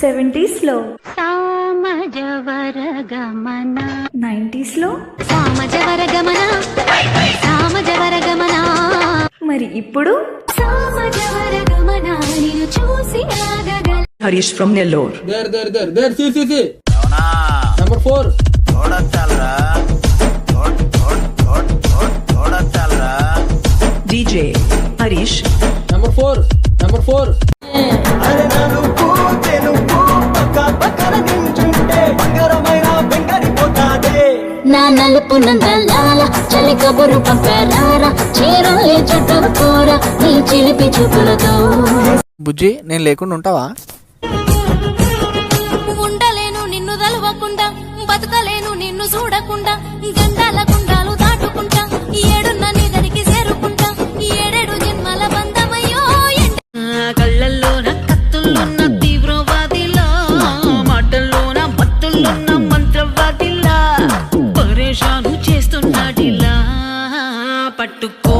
70s లో Samajavaragamana 90s లో సామజవరగమన సామజవరగమన మరి ఇప్పుడు సామజవరగమన నిన్ను చూసి ఆగగల Harish from Nellore. There. See. Number 4. थोड़ा चल रहा थोड़ा चल रहा DJ Harish. Number 4. अरे ननुको पक्का निंचुंटे బంగారమైన వెంకరిపోతాదే నా నలుపు నందలాల చలి కబురు పంపారా చీరల్ని చుట్టుకోరా నీ చిలిపి చూపులతో బుజ్జి నేను లేకుండా ఉంటావా? ఉండలేను నిన్ను తలవకుండా బతకలేను నిన్ను చూడకుండా గండాల గుండాలు దాటుకుంటా ఏడున్న నీ దరికి చేరుకుంటా ఏడేడు జన్మల బంధమయ్యో కళ్ళల్లోన కత్తుల్లోన తీవ్రవాదిలా మాటల్లోన భక్తుల్లోన మంత్రవాదిలా పరేషాను చేస్తున్నాడిలా పట్టుకో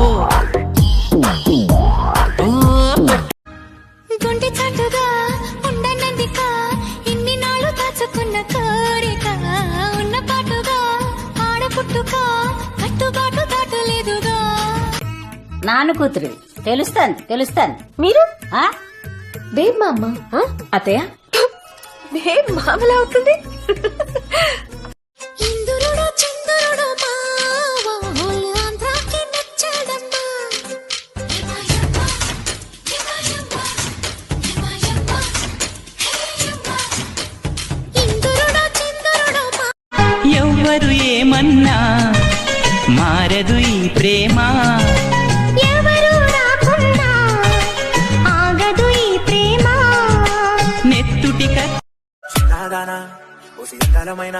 గుండె చాటుగా ఉండనందిక ఇన్ని నాళ్ళు దాచుకున్న కోరిక ఉన్న పాటుగా ఆడపుట్టుక కట్టుబాటు దాటలేదుగా నాన్న కూతురు తెలుస్తాను మీరు బేబ్ మామ అత్తయ్య బేబ్ మామలా అవుతుంది. ఇందురుడు చంద్రుడు మావోలు ఆంధ్రాకి నచ్చాడమ్మా ఇందురుడు చంద్రుడు ఎవ్వరు ఏమన్నా మారదు ఈ ప్రేమ ఎవరు రాకున్నా ఆగదు ఈ ప్రేమ నెత్తుటి నాదానా ఓ శీతలమైన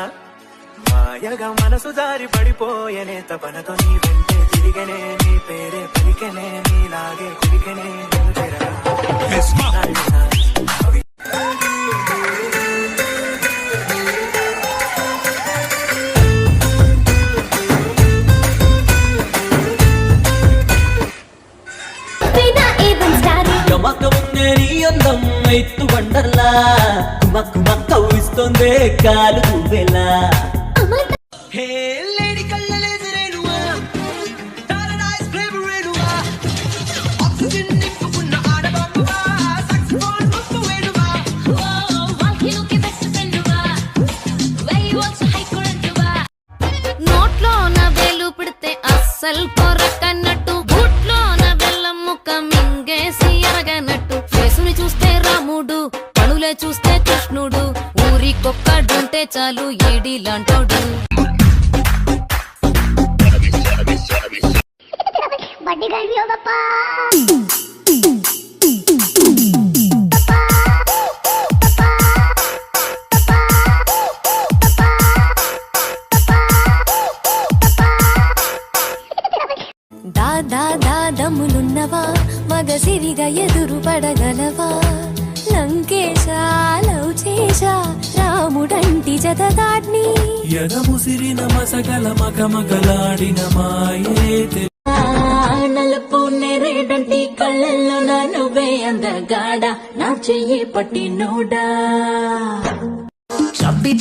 మాయగా మనసు జారి పడిపోయనే తపనతో నీ వెంటే తిరిగనే నీ పేరే పలికెనే నీలాగే కులికెనే నిన్ను చేరగా గమకముందే నీ అందం ఎత్తు వండర్లా కవ్విస్తోందే కాలు దువ్వెలా హే లేడి కళ్ళలేదురేనువా పారడైజ్ ఫ్లేవరేనువా ఆక్సిజన్ నింపుకున్న ఆడబాబువా సాక్సిఫోన్ ముప్పువేనువా వాల్కిలోకి బెస్ట్ ఫ్రెండువా వెయ్యి వాట్స్ హై కరెంటువా నోట్లో నా వేలు పెడితే అస్సలు కొరకన్నట్టు బూట్లో నా బెల్లం ముక్క మింగేసి ఎరగనట్టు ఫేసుని చూస్తే రాముడు పనులే చూస్తే కృష్ణుడు ఊరికొక్కడుంటే చాలు ఏడిలాంటోడు దమ్ములున్నవా మగసిరిగా ఎదురు పడగలవా లంకేశా లవ్ చేశా రాముడంటి జతదాడ్ని ఎదముసిరిన మసగల మగమగలాడిన మాయే నలుపు నెరేడంటి కళ్ళల్లో నా నువ్వే అందగాడ నా చెయ్యి పట్టి నోడా చప్పి